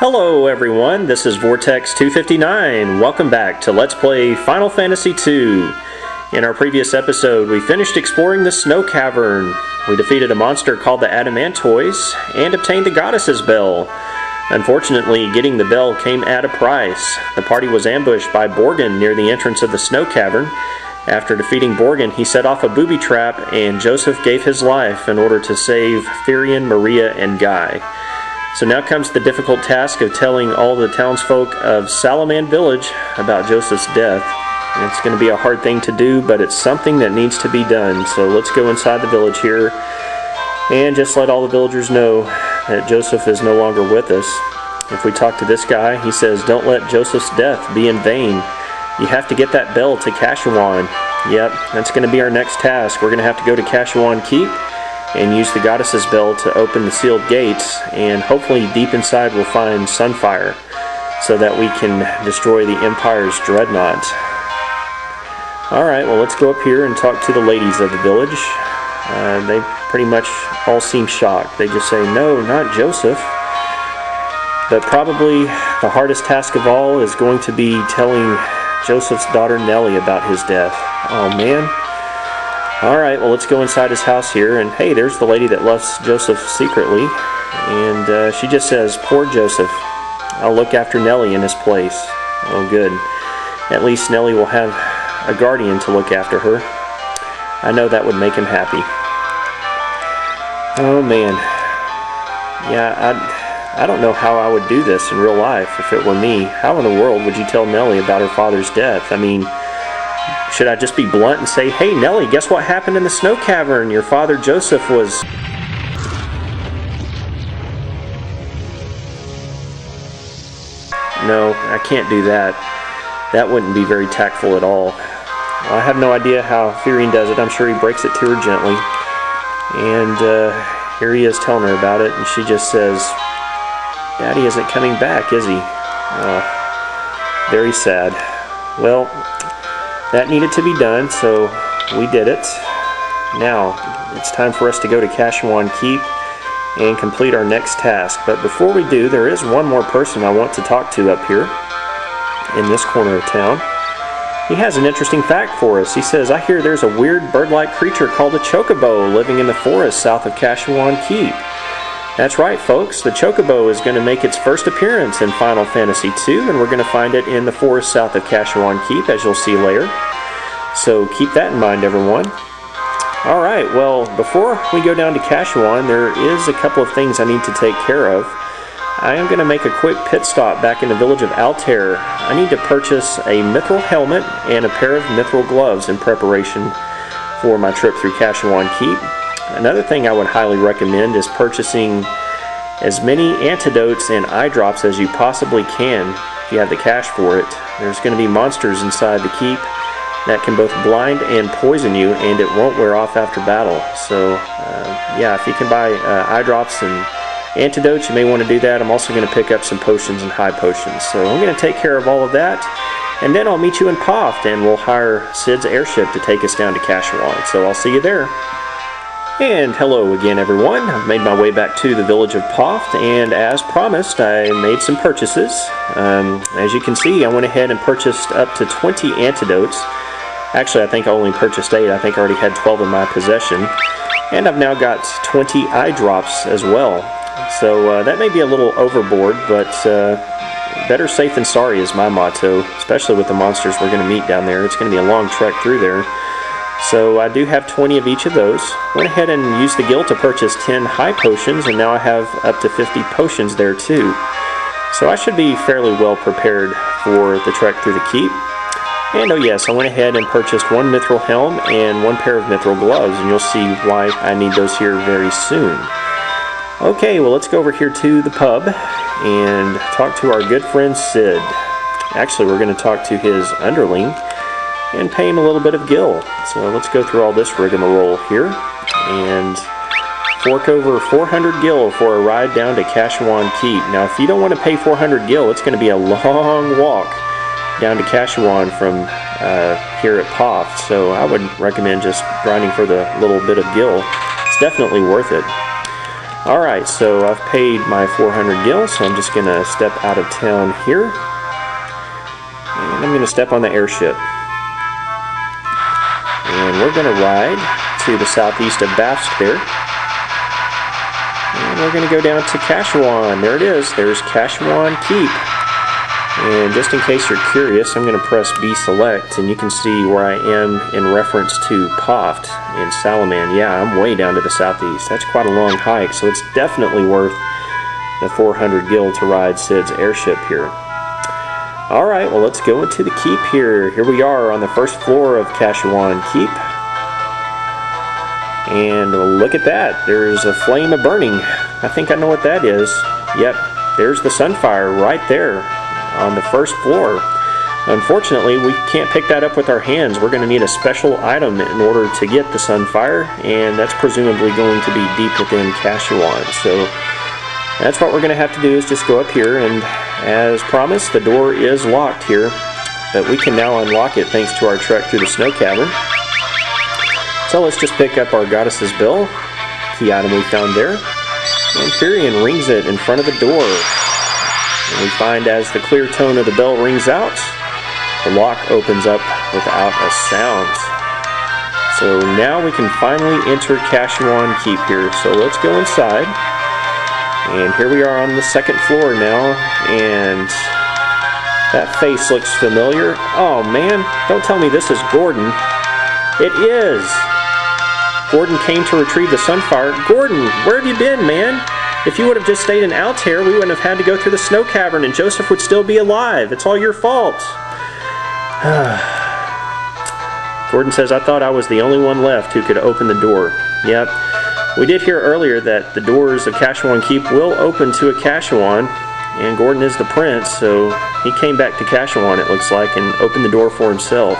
Hello everyone, this is Vortex259. Welcome back to Let's Play Final Fantasy II. In our previous episode, we finished exploring the Snow Cavern. We defeated a monster called the Adamantoise and obtained the Goddess's Bell. Unfortunately, getting the bell came at a price. The party was ambushed by Borgin near the entrance of the Snow Cavern. After defeating Borgin, he set off a booby trap and Joseph gave his life in order to save Therion, Maria, and Guy. So now comes the difficult task of telling all the townsfolk of Salamand village about Joseph's death. And it's going to be a hard thing to do, but it's something that needs to be done. So let's go inside the village here and just let all the villagers know that Joseph is no longer with us. If we talk to this guy, he says, "Don't let Joseph's death be in vain. You have to get that bell to Kashuan." Yep, that's going to be our next task. We're going to have to go to Kashuan Keep and use the Goddess's Bell to open the sealed gates, and hopefully deep inside we'll find Sunfire so that we can destroy the Empire's dreadnought. Alright, well let's go up here and talk to the ladies of the village. They pretty much all seem shocked. They just say, "No, not Joseph." But probably the hardest task of all is going to be telling Joseph's daughter Nellie about his death. Oh man. Alright, well let's go inside his house here, and hey, there's the lady that loves Joseph secretly, and she just says, "Poor Joseph, I'll look after Nellie in his place." Oh good, at least Nellie will have a guardian to look after her. I know that would make him happy. Oh man, yeah, I don't know how I would do this in real life if it were me. How in the world would you tell Nellie about her father's death? I mean, should I just be blunt and say, "Hey Nellie, guess what happened in the Snow Cavern? Your father Joseph was..." No, I can't do that. That wouldn't be very tactful at all. Well, I have no idea how Therion does it. I'm sure he breaks it to her gently. And here he is telling her about it, and she just says, "Daddy isn't coming back, is he?" Very sad. Well, that needed to be done, so we did it. Now, it's time for us to go to Kashuan Keep and complete our next task. But before we do, there is one more person I want to talk to up here in this corner of town. He has an interesting fact for us. He says, "I hear there's a weird bird-like creature called a chocobo living in the forest south of Kashuan Keep." That's right, folks. The chocobo is going to make its first appearance in Final Fantasy II, and we're going to find it in the forest south of Kashuan Keep, as you'll see later. So keep that in mind, everyone. Alright, well, before we go down to Kashuan, there is a couple of things I need to take care of. I am going to make a quick pit stop back in the village of Altair. I need to purchase a mithril helmet and a pair of mithril gloves in preparation for my trip through Kashuan Keep. Another thing I would highly recommend is purchasing as many antidotes and eye drops as you possibly can if you have the cash for it. There's going to be monsters inside the keep that can both blind and poison you, and it won't wear off after battle. So yeah, if you can buy eye drops and antidotes, you may want to do that. I'm also going to pick up some potions and high potions. So I'm going to take care of all of that, and then I'll meet you in Bafsk, and we'll hire Sid's airship to take us down to Kashuan. So I'll see you there. And hello again, everyone. I've made my way back to the village of Bafsk, and as promised, I made some purchases. As you can see, I went ahead and purchased up to 20 antidotes. Actually, I think I only purchased 8. I think I already had 12 in my possession. And I've now got 20 eye drops as well. So that may be a little overboard, but better safe than sorry is my motto, especially with the monsters we're going to meet down there. It's going to be a long trek through there. So I do have 20 of each of those. Went ahead and used the guild to purchase 10 high potions, and now I have up to 50 potions there too. So I should be fairly well prepared for the trek through the keep. And oh yes, I went ahead and purchased one mithril helm and one pair of mithril gloves, and you'll see why I need those here very soon. Okay, well let's go over here to the pub and talk to our good friend Sid. Actually, we're going to talk to his underling and pay him a little bit of gil. So let's go through all this rigmarole here and fork over 400 gil for a ride down to Kashuan Keep. Now if you don't want to pay 400 gil, it's going to be a long walk down to Kashuan from here at Bafsk. So I would recommend just grinding for the little bit of gil. It's definitely worth it. Alright, so I've paid my 400 gil, so I'm just going to step out of town here. And I'm going to step on the airship. And we're going to ride to the southeast of Bafsk there. And we're going to go down to Kashuan. There it is. There's Kashuan Keep. And just in case you're curious, I'm going to press B select, and you can see where I am in reference to Bafsk in Salamand. Yeah, I'm way down to the southeast. That's quite a long hike, so it's definitely worth the 400 gil to ride Sid's airship here. Alright, well, let's go into the keep here. Here we are on the first floor of Kashuan Keep. And look at that. There's a flame of burning. I think I know what that is. Yep, there's the sunfire right there on the first floor. Unfortunately, we can't pick that up with our hands. We're going to need a special item in order to get the sunfire, and that's presumably going to be deep within Kashuan. So that's what we're going to have to do, is just go up here, and as promised, the door is locked here, but we can now unlock it thanks to our trek through the snow cavern. So let's just pick up our goddess's bell, key item we found there, and Firion rings it in front of the door. And we find as the clear tone of the bell rings out, the lock opens up without a sound. So now we can finally enter Kashuan Keep here. So let's go inside. And here we are on the second floor now, and that face looks familiar. Oh man, don't tell me this is Gordon. It is! Gordon came to retrieve the sunfire. Gordon, where have you been, man? If you would have just stayed in Altair, we wouldn't have had to go through the snow cavern, and Joseph would still be alive. It's all your fault. Gordon says, I thought I was the only one left who could open the door. Yep. We did hear earlier that the doors of Kashuan Keep will open to a Kashuan, and Gordon is the prince, so he came back to Kashuan, it looks like, and opened the door for himself.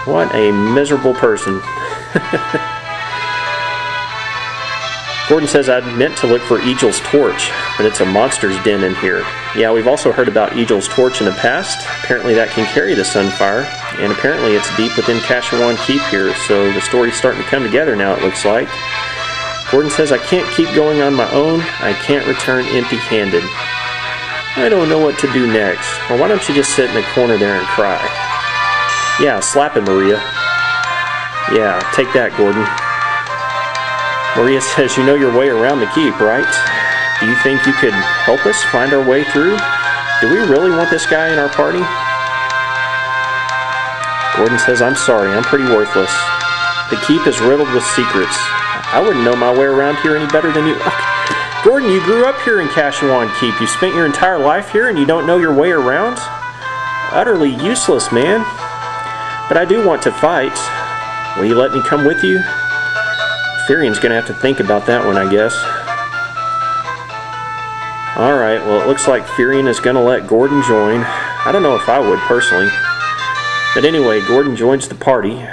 What a miserable person. Gordon says, I meant to look for Egil's torch, but it's a monster's den in here. Yeah, we've also heard about Egil's torch in the past. Apparently that can carry the sunfire, and apparently it's deep within Kashuan Keep here, so the story's starting to come together now, it looks like. Gordon says, I can't keep going on my own. I can't return empty-handed. I don't know what to do next. Well, why don't you just sit in the corner there and cry? Yeah, slap it, Maria. Yeah, take that, Gordon. Maria says, you know your way around the keep, right? Do you think you could help us find our way through? Do we really want this guy in our party? Gordon says, I'm sorry, I'm pretty worthless. The keep is riddled with secrets. I wouldn't know my way around here any better than you. Gordon, you grew up here in Kashuan Keep. You spent your entire life here and you don't know your way around? Utterly useless, man. But I do want to fight. Will you let me come with you? Firion's going to have to think about that one, I guess. Alright, well it looks like Firion is going to let Gordon join. I don't know if I would, personally. But anyway, Gordon joins the party.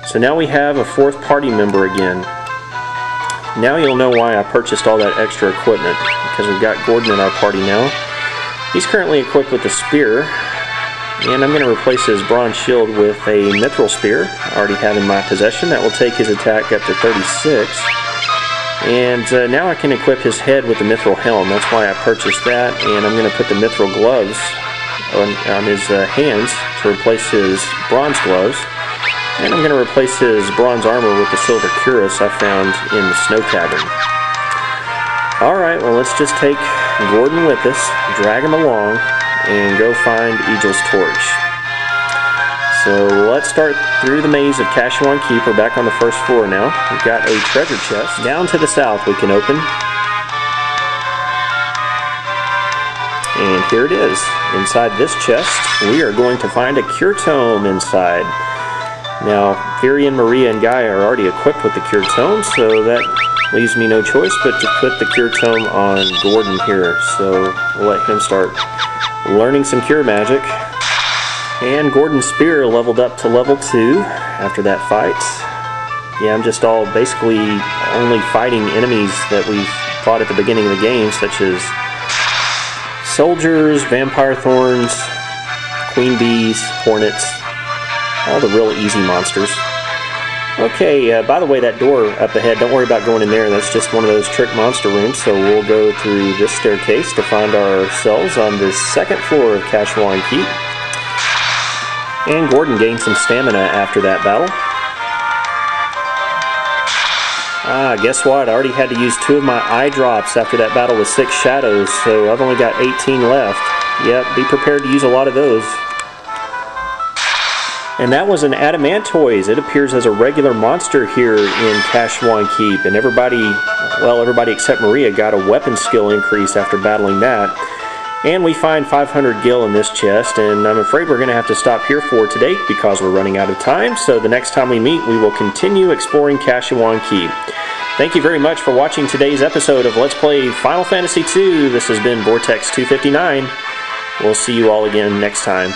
So now we have a fourth party member again. Now you'll know why I purchased all that extra equipment, because we've got Gordon in our party now. He's currently equipped with a spear, and I'm going to replace his bronze shield with a mithril spear I already have in my possession. That will take his attack up to 36. And now I can equip his head with the mithril helm. That's why I purchased that, and I'm going to put the mithril gloves on his hands to replace his bronze gloves. And I'm going to replace his bronze armor with the silver cuirass I found in the snow cavern. Alright, well let's just take Gordon with us, drag him along, and go find Egil's torch. So let's start through the maze of Kashuan Keep. We're back on the first floor now. We've got a treasure chest. Down to the south we can open. And here it is. Inside this chest, we are going to find a cure tome inside. Now, Firion, Maria, and Gaia are already equipped with the cure tome, so that leaves me no choice but to put the cure tome on Gordon here. So we'll let him start learning some cure magic. And Gordon's spear leveled up to level 2 after that fight. Yeah, I'm just all basically only fighting enemies that we've fought at the beginning of the game, such as soldiers, vampire thorns, queen bees, hornets, all the real easy monsters. Okay, by the way, that door up ahead, don't worry about going in there. That's just one of those trick monster rooms. So we'll go through this staircase to find ourselves on the second floor of Kashuan Keep. And Gordon gained some stamina after that battle. Guess what? I already had to use 2 of my eye drops after that battle with 6 shadows, so I've only got 18 left. Yep, be prepared to use a lot of those. And that was an Adamantoise. It appears as a regular monster here in Kashuan Keep, and everybody except Maria got a weapon skill increase after battling that. And we find 500 gil in this chest, and I'm afraid we're going to have to stop here for today because we're running out of time. So the next time we meet, we will continue exploring Kashuan Keep. Thank you very much for watching today's episode of Let's Play Final Fantasy II. This has been Vortex 259. We'll see you all again next time.